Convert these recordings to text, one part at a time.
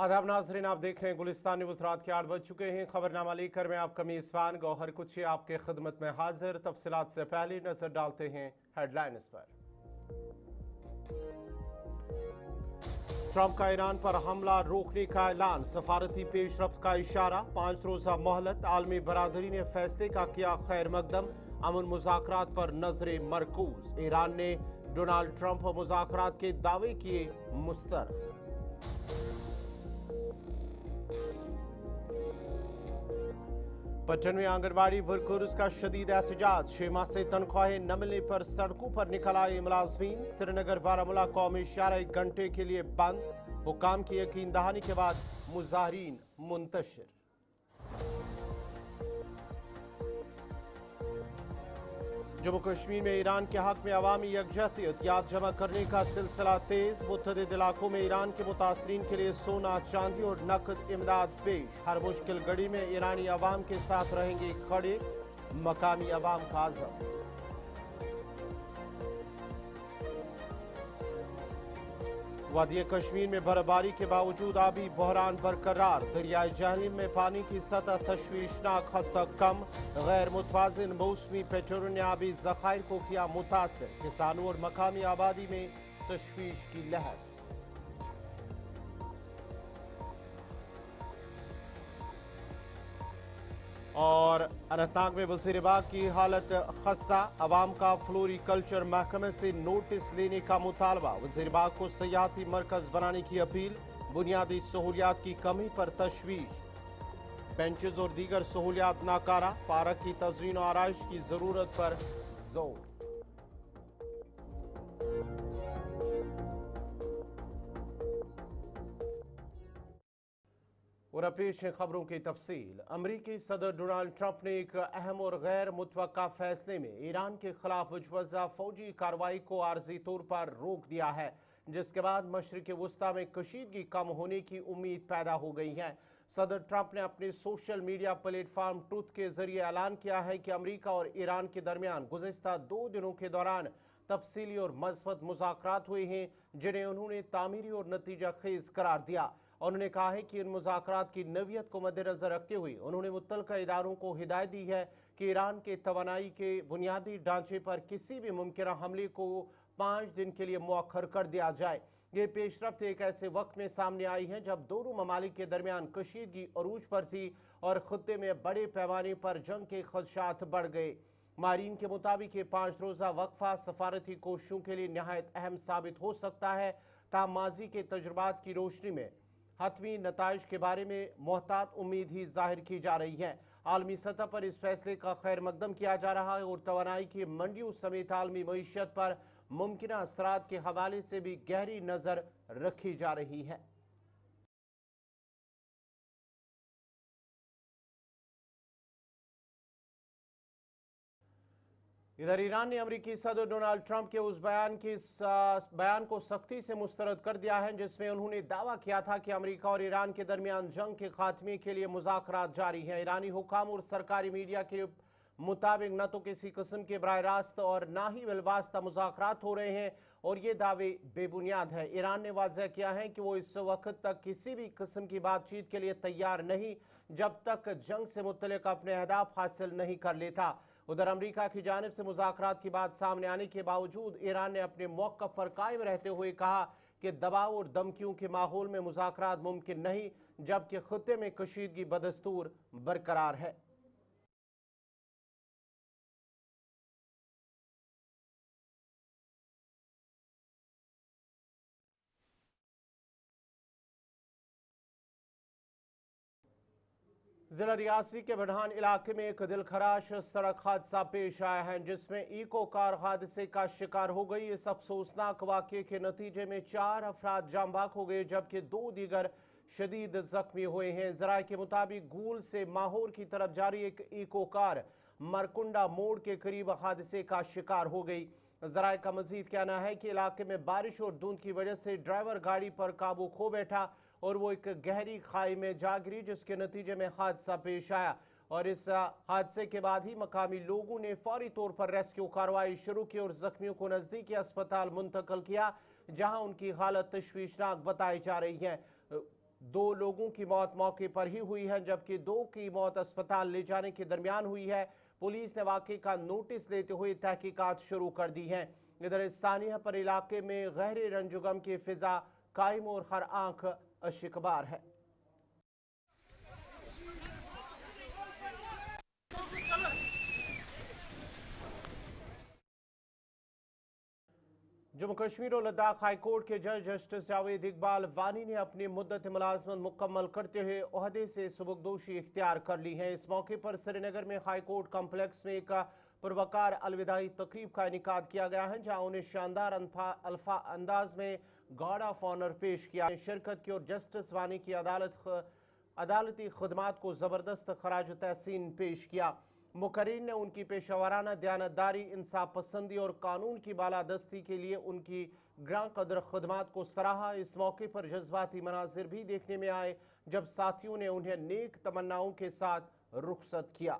आदाब नाज़रीन, आप देख रहे हैं गुलिस्तान न्यूज़। रात के 8 बज चुके हैं। खबरनामा लेकर मैं आपका मेज़बान गौहर कुची आपके खिदमत में हाजिर। तफसीलात से पहले नजर डालते हैं हेडलाइंस पर। ट्रंप का ईरान पर हमला रोकने का ऐलान, सफारती पेशरफ्त का इशारा, 5 रोज़ा मोहलत। आलमी बरादरी ने फैसले का किया खैर मकदम, अमन मुज़ाकरात पर नजरें मरकूज। ईरान ने डोनाल्ड ट्रंप मुज़ाकरात के दावे किए मुस्तरद। पटन में आंगनबाड़ी वर्कर्स का शदीद एहतजाज, 6 माह से तनख्वाहें न मिलने पर सड़कों पर निकल आए मुलाजमीन। श्रीनगर बारामूला कौमी शारा 1 घंटे के लिए बंद, हुकाम की यकीन दहानी के बाद मुजाहरीन मुंतशिर। जम्मू कश्मीर में ईरान के हक में अवामी यकजहती एहतियात जमा करने का सिलसिला तेज। मुतअद्दिद इलाकों में ईरान के मुतासरीन के लिए सोना, चांदी और नकद इमदाद पेश। हर मुश्किल घड़ी में ईरानी अवाम के साथ रहेंगे खड़े, मकामी अवाम का आज़म। वादी कश्मीर में बर्फबारी के बावजूद आबी बहरान बरकरार। दरियाई जहलीम में पानी की सतह तशवीशनाक हद तक कम। गैर मुतवाज़िन मौसमी पेट्रोल ने आबी ज़खायर को किया मुतासर। किसानों और मकामी आबादी में तशवीश की लहर। और अनंतनाग में वज़ीर-ए-बाग की हालत खस्ता, अवाम का फ्लोरिकल्चर महकमे से नोटिस लेने का मुतालबा। वज़ीर-ए-बाग को सयाहती मरकज बनाने की अपील। बुनियादी सहूलियात की कमी पर तशवीश। बेंचेज और दीगर सहूलियात नाकारा। पार्क की तज़यीन और आराइश की जरूरत पर जोर। और पेश है खबरों की तफसील। अमरीकी सदर डोनाल्ड ट्रंप ने एक अहम और गैर मुतवक्का फैसले में ईरान के खिलाफ मुजवज़ा फौजी कार्रवाई को आर्जी तौर पर रोक दिया है, जिसके बाद मशरिक़ वुस्ता में कशीदगी कम होने की उम्मीद पैदा हो गई है। सदर ट्रंप ने अपने सोशल मीडिया प्लेटफॉर्म ट्रूथ के जरिए ऐलान किया है कि अमरीका और ईरान के दरमियान गुज़िश्ता 2 दिनों के दौरान तफसीली और मज़बूत मुज़ाकरात हुए हैं, जिन्हें उन्होंने तामीरी और नतीजा खेज करार दिया। उन्होंने कहा है कि इन मुज़ाकरात की नवियत को मद्देनजर रखते हुए उन्होंने मुत्तलका इदारों को हिदायत दी है कि ईरान के तवानाई के बुनियादी ढांचे पर किसी भी मुमकिन हमले को 5 दिन के लिए मौखर कर दिया जाए। ये पेशरफ्त एक ऐसे वक्त में सामने आई है जब दोनों ममालिक के दरमियान कशीदगी अरूज पर थी और खत्ते में बड़े पैमाने पर जंग के खदशात बढ़ गए। मारीन के मुताबिक ये 5 रोज़ा वक्फा सफारती कोशिशों के लिए नहायत अहम साबित हो सकता है। ताहम माजी के तजुर्बात की रोशनी में हतमी नताइज के बारे में मोहतात उम्मीद ही जाहिर की जा रही है। आलमी सतह पर इस फैसले का खैर मकदम किया जा रहा है और तवानाई की मंडियों समेत आलमी मईशत पर मुमकिन असरात के हवाले से भी गहरी नजर रखी जा रही है। इधर ईरान ने अमेरिकी सदर डोनाल्ड ट्रंप के उस बयान को सख्ती से मुस्तरद कर दिया है, जिसमें उन्होंने दावा किया था कि अमेरिका और ईरान के दरमियान जंग के खात्मे के लिए मुज़ाकरात जारी हैं। ईरानी हुकाम और सरकारी मीडिया के मुताबिक न तो किसी किस्म के बराह रास्त और ना ही बिलवास्ता मुज़ाकरात हो रहे हैं और ये दावे बेबुनियाद है। ईरान ने वाज़ह किया है कि वो इस वक्त तक किसी भी किस्म की बातचीत के लिए तैयार नहीं, जब तक जंग से मुतल्लिक़ अपने अहदाफ हासिल नहीं कर लेता। उधर अमरीका की जानिब से मुज़ाकरात की बात सामने आने के बावजूद ईरान ने अपने मौक़िफ़ पर कायम रहते हुए कहा कि दबाव और धमकियों के माहौल में मुज़ाकरात मुमकिन नहीं, जबकि खित्ते में कशीदगी बदस्तूर बरकरार है। जिला रियासी के बढ़ान इलाके में एक दिलखराश सड़क हादसा पेश आया है, जिसमें इको कार हादसे का शिकार हो गई। इस अफसोसनाक वाक़े के नतीजे में 4 अफराद जाम बहक हो गए, जबकि 2 दीगर शदीद जख्मी हुए हैं। जराये के मुताबिक गूल से माहौर की तरफ जारी एक इको कार मरकुंडा मोड़ के करीब हादसे का शिकार हो गई। जराये का मजीद कहना है कि इलाके में बारिश और धुंध की वजह से ड्राइवर गाड़ी पर काबू खो बैठा और वो एक गहरी खाई में जा गिरी, जिसके नतीजे में हादसा पेश आया। और इस हादसे के बाद ही मकामी लोगों ने फौरी तौर पर रेस्क्यू कार्रवाई शुरू की और जख्मियों को नजदीकी अस्पताल मुंतकिल किया, जहां उनकी हालत तशवीशनाक बताई जा रही है। 2 लोगों की मौत मौके पर ही हुई है, जबकि 2 की मौत अस्पताल ले जाने के दरमियान हुई है। पुलिस ने वाकये का नोटिस लेते हुए तहकीकात शुरू कर दी है। इधर स्थानीय पर इलाके में गहरे रंजुगम की फिजा कायम और हर आंख शिकबार है। जम्मू कश्मीर और लद्दाख हाई कोर्ट के जज जस्टिस जावेद इकबाल वानी ने अपनी मुद्दत मुलाजमत मुकम्मल करते हुए ओहदे से सुबुकदोशी इख्तियार कर ली है। इस मौके पर श्रीनगर में हाई कोर्ट कम्प्लेक्स में एक पुरवकार अलविदाई तकरीब का इनेकाद किया गया है, जहां उन्हें शानदार अंदाज में गार्ड ऑफ ऑनर पेश किया। शिरकत की और जस्टिस वानी की अदालती खदमात को जबरदस्त खराज तहसीन पेश किया। मुकर्रीन ने उनकी पेशावराना दयानतदारी, इंसाफ पसंदी और कानून की बालादस्ती के लिए उनकी ग्रां कदर खदमात को सराहा। इस मौके पर जज्बाती मनाजिर भी देखने में आए, जब साथियों ने उन्हें नेक तमन्नाओं के साथ रुखसत किया।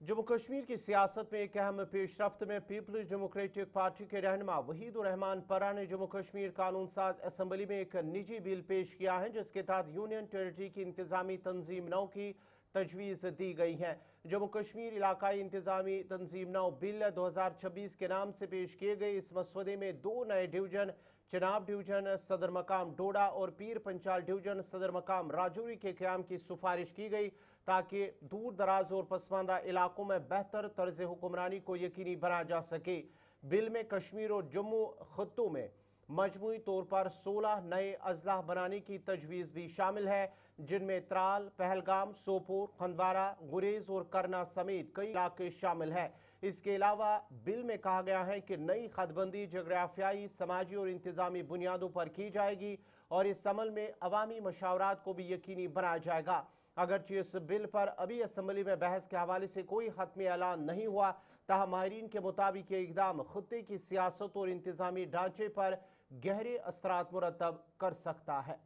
जम्मू कश्मीर की सियासत में एक अहम पेशरफ्त में पीपल्स डेमोक्रेटिक पार्टी के रहनुमा वहीदुर रहमान परा ने जम्मू कश्मीर कानून साज असम्बली में एक निजी बिल पेश किया है, जिसके तहत यूनियन टेरिटरी की इंतजामी तंजीम 9 की तजवीज़ दी गई है। जम्मू कश्मीर इलाकाई इंतजामी तंजीम 9 बिल 2026 के नाम से पेश किए गए इस मसवदे में 2 नए डिवीजन, चनाब डिवीजन सदर मकाम डोडा और पीर पंचाल डिवीजन सदर मकाम राजौरी के क़याम की सिफारिश की गई, ताकि दूर दराज और पसमानदा इलाकों में बेहतर तर्ज हुक्मरानी को यकीनी बनाया जा सके। बिल में कश्मीर और जम्मू खत्तों में मजमूई तौर पर 16 नए अजला बनाने की तजवीज़ भी शामिल है, जिनमें त्राल, पहलगाम, सोपोर, खंदवारा, गुरेज और करना समेत कई इलाके शामिल हैं। इसके अलावा बिल में कहा गया है कि नई खतबंदी जगराफियाई, समाजी और इंतजामी बुनियादों पर की जाएगी और इस अमल में अवामी मशावरात को भी यकीनी बनाया जाएगा। अगरचे इस बिल पर अभी असम्बली में बहस के हवाले से कोई हतमी ऐलान नहीं हुआ, ताहम माहिरीन के मुताबिक ये इकदाम खत्ते की सियासत और इंतजामी ढांचे पर गहरे असरात मुरतब कर सकता है।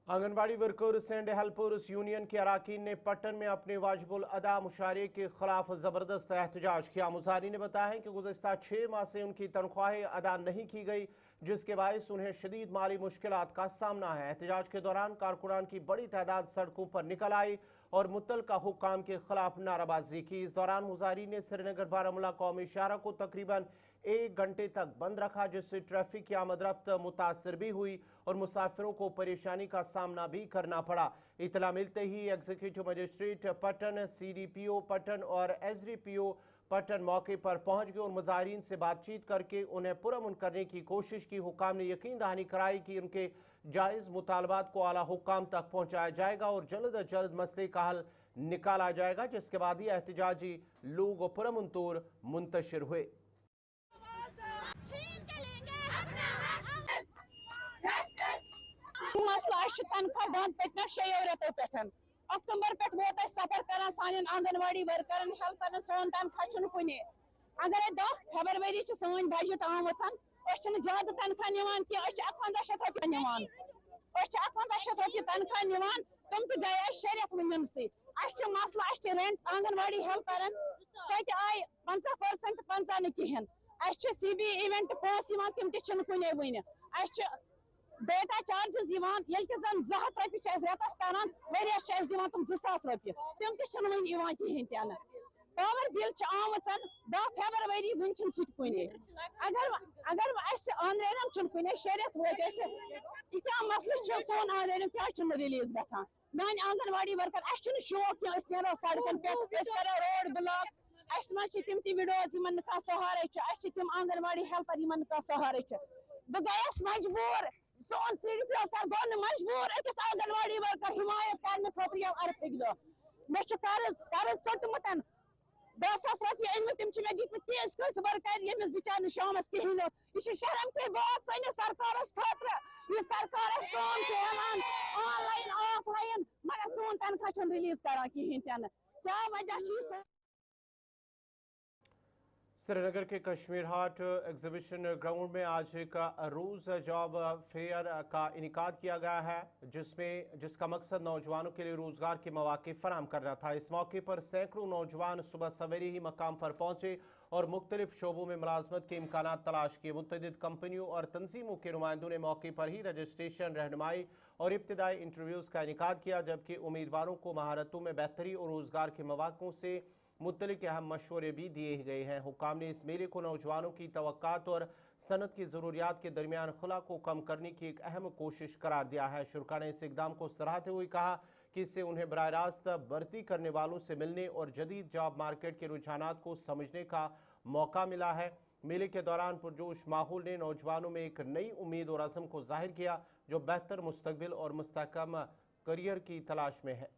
Anganwadi workers and helpers union के अराकीन ने पट्टन में अपने वाजिबुल अदा मुशारे के खिलाफ जबरदस्त एहतजाज किया। मुजाहिरीन ने बताया है कि गुज़श्ता 6 माह से उनकी तनख्वाहें अदा नहीं की गई, जिसके बायस उन्हें शदीद माली मुश्किलात का सामना है। एहतजाज के दौरान कारकुनान की बड़ी तादाद सड़कों पर निकल आई और मुतल्लिका हुक्काम के खिलाफ नाराबाजी की। इस दौरान मुजाहिरीन ने श्रीनगर बारामूला कौमी शाहरा को तकरीबन 1 घंटे तक बंद रखा, जिससे ट्रैफिक की आमदरफ्त मुतासर भी हुई और मुसाफिरों को परेशानी का सामना भी करना पड़ा। इतला मिलते ही executive magistrate Pattan, CDPO Pattan और SDPO पट्टन मौके पर पहुंच गए और मुजाहिरीन से बातचीत करके उन्हें पुरअमन करने की कोशिश की। हुक्काम ने यकीन दहानी कराई कि उनके जायज़ मुतालबात को आला हुक्काम तक पहुंचाया जाएगा और जल्द अज जल्द मसले का हल निकाला जाएगा, जिसके बाद ही एहतजाजी लोग पुरअमन तौर मुंतशिर हुए। तनख्वाह बंद पे 6 रेतों पे अक्टूबर पे वोत सफर कर सान आंगनवाड़ी वर्कर हेल्पर सोन तनख्वाह कुन। अगर 10 फरवरी सन बजट आम ज्यादा तनख्वाह निवान की 5100 रुपये निवान 5100 रुपये तनख्वाह निवान तुम तो गए 6 रेत वनसी मसला रेंट आंगनवाड़ी हेल्पर सो आय 50% 50 कहें CB इवेंट पोस तम तुन वन डेटा चार्जेस जन 200 रुपये रेतस तरन वरियस तुम 2000 रुपये तम वन कहें तन। पावर बिल आम 10 फरवरी वन कुन अगर आनरेन कुन 6 रेत वो क्या मसल सोन आनरेन क्या रिलीज ग मान आंगनवाड़ी वर्कर शौक नो सड़कन पे करो रोड ब्लॉक तम विडोज सहारे तम आंगनवाड़ी हेल्पर सहारे बह गयस मजबूर सोन CDPO सर गो मजबूर अकिस आंगनवाड़ी वर्कर हिमायत करने खतर अरफक दह मे कर्ज चोटमुत 10,000 रुपये अनम तम मे दिख तेज कस वर्कर यमिस बिचार शामस कहें यह शर्म की बात सैनिस सरकार खतर यह सरकार ऑनलाइन ऑफलाइन मगर सोन तनख्वाह रिलीज करान कहें तन क्या वजह। श्रीनगर के कश्मीर हाट एग्जीबिशन ग्राउंड में आज एक रोज जॉब फेयर का इनेकाद किया गया है, जिसका मकसद नौजवानों के लिए रोजगार के मौके फराहम करना था। इस मौके पर सैकड़ों नौजवान सुबह सवेरे ही मकाम पर पहुंचे और मुख्तलिफ शोबों में मुलाजमत के इम्कान तलाश किए। मुतअद्दिद कंपनियों और तंजीमों के नुमाइंदों ने मौके पर ही रजिस्ट्रेशन, रहनुमाई और इब्तिदाई इंटरव्यूज़ का इनेकाद किया, जबकि उम्मीदवारों को महारतों में बेहतरी और रोजगार के मौक़ों से मुतल्लिक़ अहम मशवरे भी दिए गए हैं। हुक्काम ने इस मेले को नौजवानों की तवक्कात और सनत की ज़रूरियात के दरमियान खुला को कम करने की एक अहम कोशिश करार दिया है। शुरा ने इस इक़दाम को सराहते हुए कहा कि इससे उन्हें बराह रास्त भर्ती करने वालों से मिलने और जदीद जॉब मार्केट के रुझानात को समझने का मौका मिला है। मेले के दौरान पुरजोश माहौल ने नौजवानों में एक नई उम्मीद और अज़म को जाहिर किया, जो बेहतर मुस्तकबिल और मुस्तहकम करियर की तलाश में है।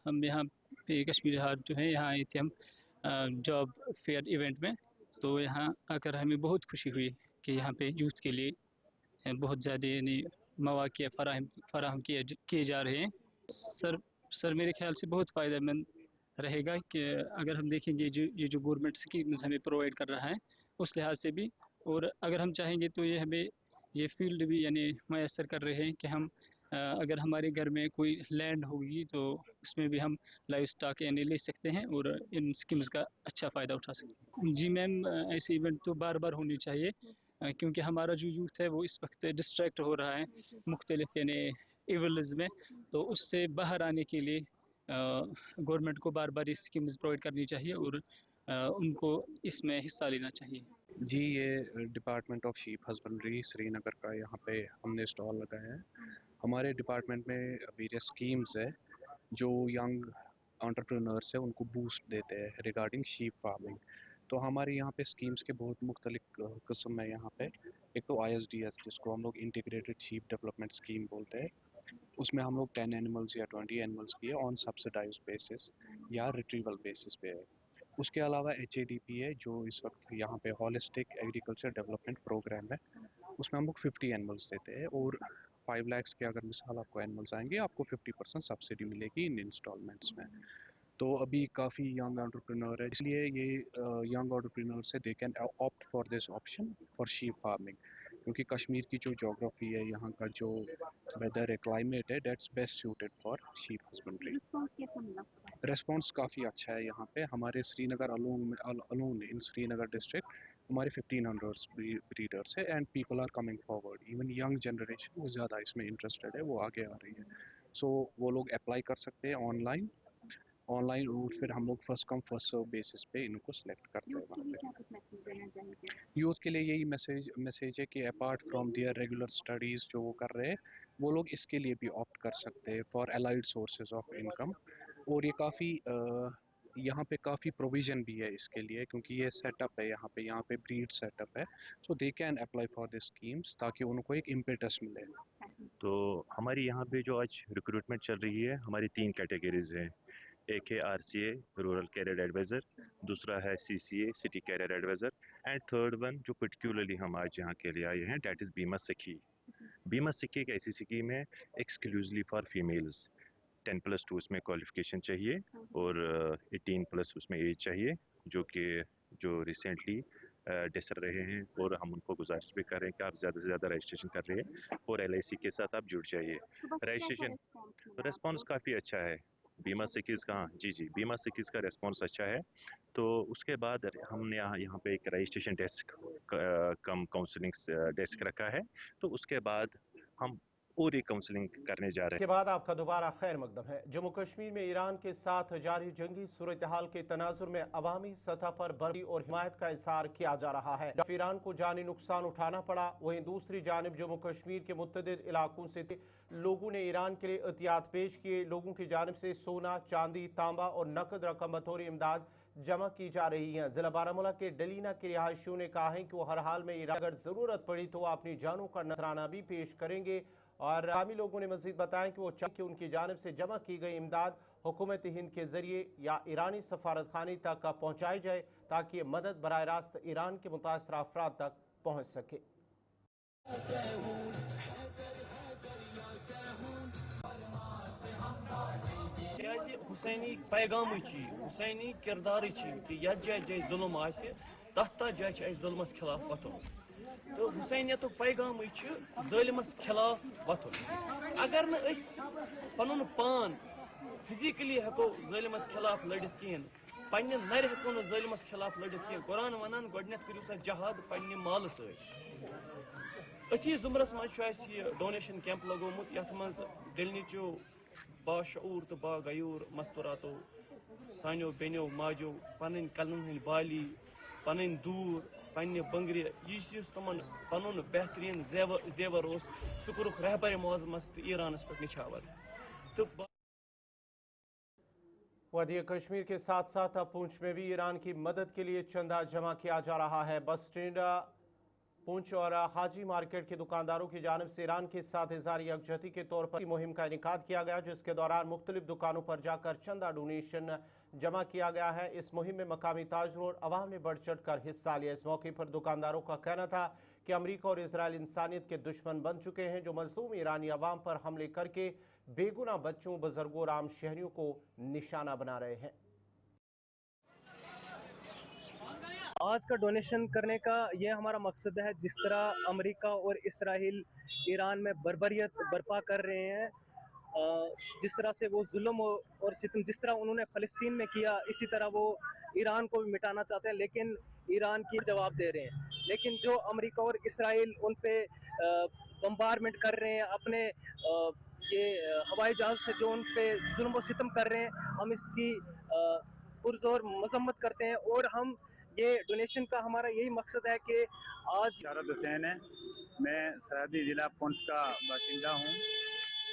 हम यहाँ पे कश्मीर हाट जो है यहाँ आए थे हम जॉब फेयर इवेंट में। तो यहाँ आकर हमें बहुत खुशी हुई कि यहाँ पे यूथ के लिए बहुत ज़्यादा यानी मौक़े फराहम किए जा रहे हैं। सर मेरे ख्याल से बहुत फ़ायदेमंद रहेगा कि अगर हम देखेंगे ये जो गवर्नमेंट स्कीम्स हमें प्रोवाइड कर रहा है उस लिहाज से भी, और अगर हम चाहेंगे तो ये हमें ये फील्ड भी यानी मैसर कर रहे हैं कि हम अगर हमारे घर में कोई लैंड होगी तो उसमें भी हम लाइव स्टॉक यानी ले सकते हैं और इन स्कीम्स का अच्छा फ़ायदा उठा सकते हैं। जी मैम, ऐसे इवेंट तो बार बार होने चाहिए क्योंकि हमारा जो यूथ है वो इस वक्त डिस्ट्रैक्ट हो रहा है मुख्तलिफ यानी इवल्स में। तो उससे बाहर आने के लिए गवर्नमेंट को बार बार स्कीम्स प्रोवाइड करनी चाहिए और उनको इसमें हिस्सा लेना चाहिए। जी, ये department of sheep husbandry Srinagar का यहाँ पे हमने स्टॉल लगाया है। हमारे डिपार्टमेंट में वेरियस स्कीम्स है जो यंग एंटरप्रेन्योर्स है उनको बूस्ट देते हैं रिगार्डिंग शीप फार्मिंग। तो हमारे यहाँ पे स्कीम्स के बहुत मुख्तलिफ किस्म है यहाँ पे। एक तो ISDS जिसको हम लोग इंटीग्रेटेड शीप डेवलपमेंट स्कीम बोलते हैं, उसमें हम लोग 10 एनिमल्स या 20 एनिमल्स की ऑन सब्सिडाइज बेसिस या रिट्रीवल बेसिस पे है। उसके अलावा HADP है जो इस वक्त यहाँ पे हॉलिस्टिक एग्रीकल्चर डेवलपमेंट प्रोग्राम है, उसमें हम लोग 50 एनिमल्स देते हैं और 5 लाख के अगर मिसाल आपको एनिमल्स आएंगे आपको 50% सब्सिडी मिलेगी इन इंस्टॉलमेंट्स में। तो अभी काफ़ी यंग एंटरप्रेन्योर है, इसलिए ये यंग एंटरप्रेन्योर से they can opt for this option for sheep farming, क्योंकि कश्मीर की जो जोग्राफी है, यहाँ का जो वेदर है, क्लाइमेट है, that's best suited for sheep husbandry. Response काफ़ी अच्छा है यहाँ पे। हमारे Srinagar alone in Srinagar district हमारे 1500 ब्रीडर्स है and people are coming forward. Even young generation वो ज़्यादा इसमें इंटरेस्टेड है, वो आगे आ रही है। सो वो लोग अप्लाई कर सकते हैं ऑनलाइन और फिर हम लोग first come first serve basis पे इनको सिलेक्ट करते हैं वहाँ पे। यूथ के लिए यही मैसेज है कि apart from there regular studies जो वो कर रहे हैं, वो लोग इसके लिए भी ऑप्ट कर सकते हैं for allied sources of income. और ये काफ़ी यहाँ पे काफ़ी प्रोविज़न भी है इसके लिए, क्योंकि ये सेटअप है यहाँ पे ब्रीड सेटअप है, so they can apply for this schemes ताकि उनको एक इम्पेटस मिले। तो हमारी यहाँ पे जो आज रिक्रूटमेंट चल रही है, हमारी 3 कैटेगरीज हैं। एक है RCA रूरल कैरियर एडवाइज़र, दूसरा है CCA city career advisor and third one जो पर्टिकुलरली हम आज यहाँ के लिए आए हैं, डैट इज़ बीमा सखी। बीमा सखी एक ऐसी स्कीम है एक्सक्लूसिवली फॉर फीमेल्स। 10+2 उसमें क्वालिफिकेशन चाहिए और 18+ उसमें एज चाहिए, जो रिसेंटली डेसर रहे हैं, और हम उनको गुजारिश भी कर रहे हैं कि आप ज़्यादा से ज़्यादा रजिस्ट्रेशन कर रहे हैं और LIC के साथ आप जुड़ जाइए। रजिस्ट्रेशन रिस्पॉन्स काफ़ी अच्छा है बीमा सिकीज़ का। जी बीमा सिकीज़ का रिस्पॉन्स अच्छा है। तो उसके बाद हमने यहाँ पे एक रजिस्ट्रेशन डेस्क कम काउंसलिंग डेस्क रखा है, तो उसके बाद हम पूरी काउंसलिंग करने जा रहे हैं। के बाद आपका दोबारा खैर मकदम है। जम्मू कश्मीर में ईरान के साथ जारी जंगी सूरत हाल के तनाजुर में अवामी सतह पर बर्दी और हिमायत का इजहार किया जा रहा है। जब ईरान को जानी नुकसान उठाना पड़ा, वहीं दूसरी जानिब जम्मू कश्मीर के मुतअद्दिद इलाकों से लोगों ने ईरान के लिए एहतियात पेश किए। लोगों की जानिब से सोना, चांदी, तांबा और नकद रकम बतौर इमदाद जमा की जा रही है। जिला बारामूला के डलीना के रिहायशियों ने कहा है कि वो हर हाल में ईरान अगर जरूरत पड़ी तो अपनी जानों का नजराना भी पेश करेंगे। और आमी लोगों ने मजीद बताया कि वो चाहे कि उनकी जानिब से जमा की गई इमदाद हुकूमत हिंद के जरिए या ईरानी सफारत खाने तक पहुँचाई जाए, ताकि मदद बराह रास्त ईरान के मुतासरा अफराद तक पहुँच सके। حسینی پیغام حسینی کردار کہ یتھ جائے جائے ظلم آسہِ تتھ تتھ جائے چھ ظلمس خلاف وتھن تو حسینیت پیغام ظالمس خلاف وتھن اگر نہ پن پان فزیکلی ہیکو ظالمس خلاف لڑت کہین پنہ نر ہیکو نہ ظالمس خلاف لڑت کہین قرآن ونان گۄڈنیتھ کٔرِو سا جہاد پنہ مالہ سۭتۍ أتھی ضمرس منٛز چھُ اَسہِ یہِ ڈونیشن کیمپ لگومُت یتھ منٛز دِلنِچو باشعوٗر تہٕ باغیوٗر مستوراتو سانیو بیٚنیو ماجو پنٕنۍ کلن ہٕنٛدۍ بالی پنٕنۍ دوٗر پننہِ بنگرِ یُس تمن پنُن بہترین زیور اوس سُہ کوٚرُکھ رہبر معظمس تہٕ ایرانس پٮ۪ٹھ نچھاور تہٕ وادی کشمیر کے ساتھ ساتھ اب پونچھ میں بھی ایران کی مدد کے لیے چندہ جمع کیا جا رہا ہے۔ بس اسٹینڈ پونچھ اور حاجی مارکیٹ کے دکانداروں کی جانب سے ایران کے ساتھ اظہار یکجہتی کے طور پر مہم کا انعقاد کیا گیا، جس کے دوران مختلف دکانوں پر جا کر چندہ ڈونیشن جمع کیا گیا ہے۔ اس مہم میں مقامی تاجروں اور عوام نے بڑھ چڑھ کر حصہ لیا۔ اس موقع پر دکانداروں کا کہنا تھا کہ امریکہ اور اسرائیل انسانیت کے دشمن بن چکے ہیں، جو مظلوم ایرانی عوام پر حملے کر کے بے گناہ بچوں، بزرگوں اور عام شہریوں کو نشانہ بنا رہے ہیں۔ آج کا ڈونیشن کرنے کا یہ ہمارا مقصد ہے، جس طرح امریکہ اور اسرائیل ایران میں بربریت برپا کر رہے ہیں، جس طرح سے وہ ظلم اور ستم جس طرح انہوں نے فلسطین میں کیا، اسی طرح وہ ایران کو بھی مٹانا چاہتے ہیں، لیکن ایران کی جواب دے رہے ہیں۔ لیکن جو امریکہ اور اسرائیل ان پہ بمبارمنٹ کر رہے ہیں، اپنے یہ ہوائی جہاز سے جو ان پہ ظلم و ستم کر رہے ہیں، ہم اس کی پرزور مذمت کرتے ہیں۔ اور ہم یہ ڈونیشن کا ہمارا یہی مقصد ہے کہ آج شارد حسین ہے، میں سرحدی ضلع پونچھ کا باشندہ ہوں،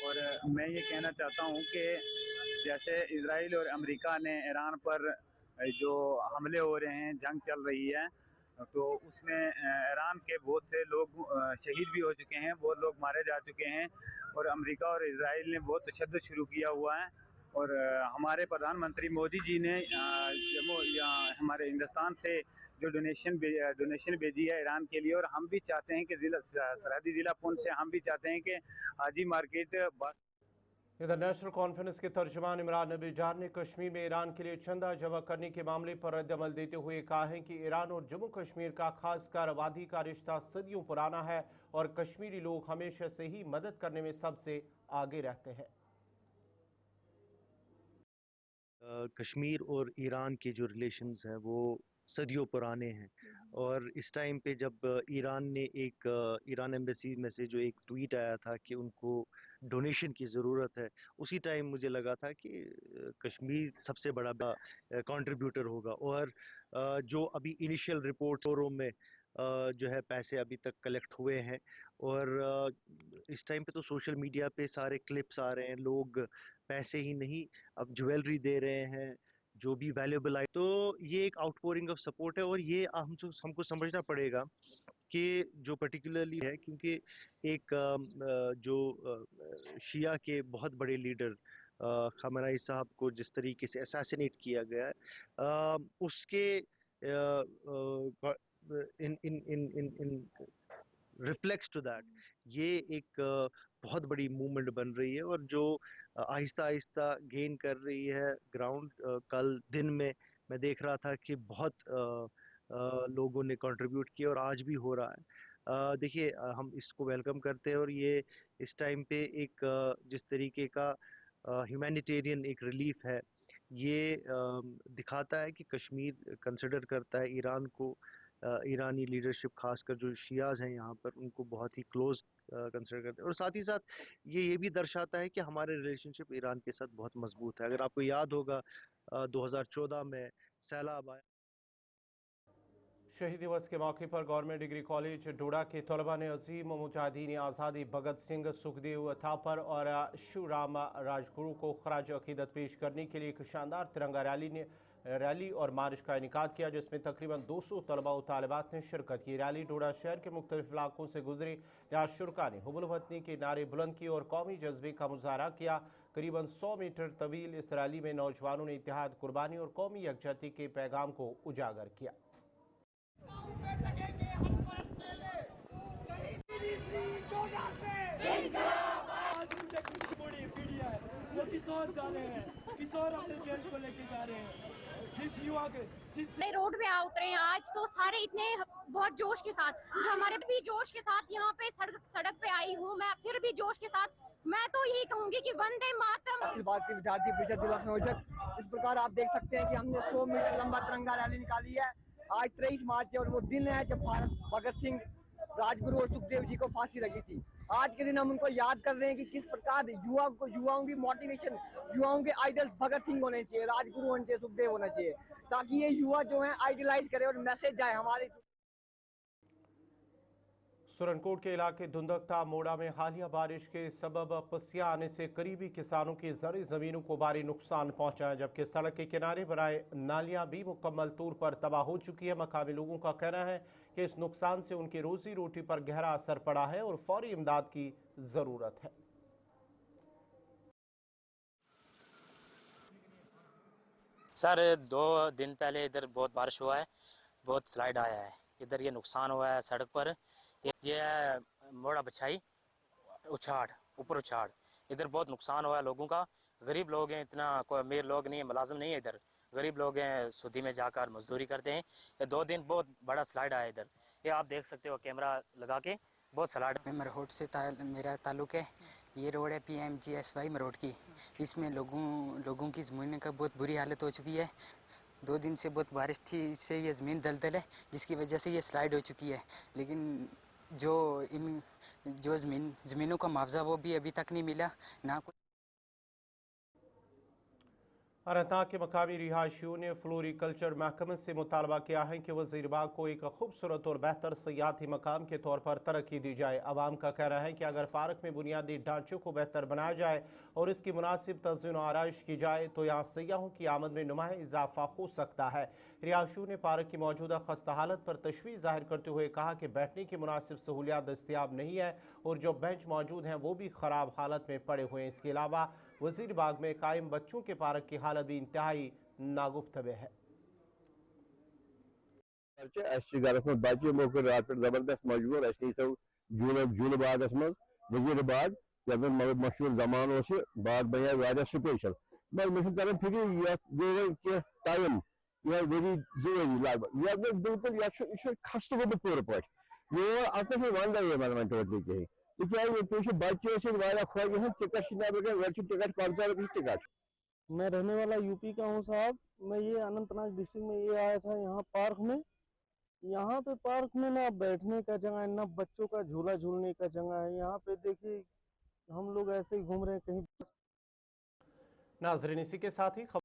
اور میں یہ کہنا چاہتا ہوں کہ جیسے اسرائیل اور امریکہ نے ایران پر جو حملے ہو رہے ہیں، جنگ چل رہی ہے، تو اس میں ایران کے بہت سے لوگ شہید بھی ہو چکے ہیں، بہت لوگ مارے جا چکے ہیں، اور امریکہ اور اسرائیل نے بہت تشدد شروع کیا ہوا ہے۔ اور ہمارے پردھان منتری مودی جی نے ہمارے ہندوستان سے جو ڈونیشن بھیجی ہے ایران کے لیے، اور ہم بھی چاہتے ہیں کہ سرحدی ضلع پونچھ سے ہم بھی چاہتے ہیں کہ حاجی مارکیٹ۔ ادھر نیشنل کانفرنس کے ترجمان عمران نبی جار نے کشمیر میں ایران کے لیے چندہ جمع کرنے کے معاملے پر رد عمل دیتے ہوئے کہا ہے کہ ایران اور جموں کشمیر کا، خاص کر وادی کا رشتہ صدیوں پرانا ہے، اور کشمیری لوگ ہمیشہ سے ہی مدد کرنے میں سب سے آگے رہتے ہیں۔ کشمیر اور ایران کے جو ریلیشنز ہیں وہ صدیوں پرانے ہیں، اور اس ٹائم پہ جب ایران نے ایران ایمبیسی میں سے جو ایک ٹویٹ آیا تھا کہ ان کو ڈونیشن کی ضرورت ہے، اسی ٹائم مجھے لگا تھا کہ کشمیر سب سے بڑا کنٹریبیوٹر ہوگا۔ اور جو ابھی انیشیل رپورٹوں میں جو ہے پیسے ابھی تک کلیکٹ ہوئے ہیں، اور اس ٹائم پہ تو سوشل میڈیا پہ سارے کلپس آ رہے ہیں، لوگ پیسے ہی نہیں اب جویلری دے رہے ہیں، جو بھی ویلیبل آئے، تو یہ ایک آؤٹ پورنگ آف سپورٹ ہے۔ اور یہ ہم کو سمجھنا پڑے گا کہ جو پرٹیکولرلی ہے، کیونکہ ایک جو شیعہ کے بہت بڑے لیڈر خامنہئی صاحب کو جس طریقے سے اسیسینیٹ کیا گیا ہے، اس کے ریفلیکٹس ٹو دیٹ یہ ایک بہت بڑی موومنٹ بن رہی ہے، اور جو آہستہ آہستہ گین کر رہی ہے گراؤنڈ۔ کل دن میں دیکھ رہا تھا کہ بہت لوگوں نے کنٹریبیوٹ کیا، اور آج بھی ہو رہا ہے۔ دیکھیے، ہم اس کو ویلکم کرتے ہیں، اور یہ اس ٹائم پہ ایک جس طریقے کا ہیومینیٹیرین ایک ریلیف ہے، یہ دکھاتا ہے کہ کشمیر کنسیڈر کرتا ہے ایران کو، ایرانی لیڈرشپ خاص کر جو شیعاز ہیں یہاں پر، ان کو بہت ہی کلوز کنسیڈر کرتے ہیں۔ اور ساتھ ہی ساتھ یہ بھی درشاتا ہے کہ ہمارے ریلیشن شپ ایران کے ساتھ بہت مضبوط ہے۔ اگر آپ کو یاد ہوگا 2014 میں سیلاب آیا، شہید دیوس کے موقع پر گورنمنٹ ڈگری کالج ڈوڈا کے طلباء نے عظیم مجاہدین آزادی بھگت سنگھ، سکھدیو تھاپر اور شیو رام راجگرو کو خراج عقیدت پیش کرنے کے لیے ایک شاندار ترنگا ریلی اور مارچ کا انعقاد کیا، جس میں تقریباً 200 طلباء و طالبات نے شرکت کی۔ ریلی ڈوڈا شہر کے مختلف علاقوں سے گزری، جہاں شرکاء نے حب الوطنی کے نعرے بلند کیے اور قومی جذبے کا مظاہرہ کیا۔ قریباً 100 میٹر طویل اس ریلی میں نوجوانوں نے اتحاد، قربانی اور قومی یکجہتی کے پیغام کو اجاگر کیا۔ آج مجھے کچھ بڑی پیڑھی ہے وہ کس किस ओर जा रहे हैं, किस ओर अपने देश को लेके जा रहे हैं। जिस युवा के रोड पे आ उतरे हैं आज, तो सारे इतने बहुत जोश के साथ, जो हमारे भी जोश के साथ यहाँ पे सड़क पे आई हूँ मैं, फिर भी जोश के साथ। मैं तो यही कहूंगी कि वंदे मातरम। अखिल भारतीय विद्यार्थी परिषद जिला संयोजक, इस प्रकार आप देख सकते हैं कि हमने 100 मीटर लंबा तिरंगा रैली निकाली है। आज 23 मार्च है और वो दिन है जब भगत सिंह, राजगुरु और सुखदेव जी को फांसी लगी थी। आज के दिन हम उनको याद कर रहे हैं कि किस प्रकार युवाओं की मोटिवेशन, युवाओं के आइडल्स भगत सिंह होने चाहिए, राजगुरु होने चाहिए, सुखदेव होना चाहिए, ताकि ये युवा जो हैं आइडलाइज करें और मैसेज जाए हमारे। सुरनकोट के इलाके धुंधकता मोड़ा में हालिया बारिश के सबब पसिया आने से करीबी किसानों की ज़री ज़मीनों को भारी नुकसान पहुंचा है, जबकि सड़क के किनारे बनाए नालियां भी मुकम्मल तौर पर तबाह हो चुकी है। मकामी लोगों का कहना है कि इस नुकसान से उनकी रोजी रोटी पर गहरा असर पड़ा है और फौरी इमदाद की ज़रूरत है। सर 2 दिन पहले इधर बहुत बारिश हुआ है, बहुत स्लाइड आया है, इधर ये नुकसान हुआ है सड़क पर। ये है मोड़ा बछाई उछाड़, ऊपर उछाड़, इधर बहुत नुकसान हुआ है लोगों का। गरीब लोग हैं, इतना कोई अमीर लोग नहीं है, मुलाजिम नहीं है इधर, गरीब लोग हैं, सूदी में जाकर मजदूरी करते हैं। ये 2 दिन बहुत बड़ा स्लाइड आया इधर, ये आप देख सकते हो कैमरा लगा के, बहुत स्लाइड। मरोट से मेरा ताल्लुक है। ये रोड है PMGSY मरोट की, इसमें लोगों की ज़मीन का बहुत बुरी हालत हो चुकी है। 2 दिन से बहुत बारिश थी, इससे ये ज़मीन दलदल है, जिसकी वजह से ये स्लाइड हो चुकी है। लेकिन जो ज़मीनों का मुआवजा वो भी अभी तक नहीं मिला, ना कोई। अनंतनाग के मकामी रिहायशियों ने फ्लोरिकल्चर महकमे से मुतालबा किया है कि वज़ीर बाग को एक खूबसूरत और बेहतर सयाहती मकाम के तौर पर तरक्की दी जाए। अवाम का कहना है कि अगर पार्क में बुनियादी ढांचे को बेहतर बनाया जाए और इसकी मुनासिब तज़्यीन और आराइश की जाए तो यहाँ सयाहों की आमद में नुमाया इजाफा हो सकता है। रिहायशियों ने पार्क की मौजूदा खस्ता हालत पर तशवीश जाहिर करते हुए कहा कि बैठने की मुनासिब सहूलियात दस्तियाब नहीं है और जो बेंच मौजूद हैं वो भी ख़राब हालत में पड़े हुए हैं। इसके अलावा वज़ीर बाग में कायम बच्चों के पार्क की हालत भी इंतहाई नागुफ्तबे है। बच्चे मौके रात पे जबरदस्त मजबूर जून बागस मज वजीर बाग मशहूर जमान बाग बने वारिया स्पेशल मे फिक्र टाइम वरी 2 वरी लगभग बिल्कुल खस्त गोमुत पूरे पे अत वंदा वन टोटली कहीं तक बच्चे खुश टिकट टिकट पंचायत टिकट। मैं रहने वाला यूपी का हूँ साहब। मैं ये अनंतनाग डिस्ट्रिक्ट में ये आया था यहाँ पार्क में। यहाँ पे पार्क में ना बैठने का जगह है, ना बच्चों का झूला झूलने का जगह है। यहाँ पे देखिए हम लोग ऐसे ही घूम रहे हैं कहीं। नाज़रीन, इसी के साथ ही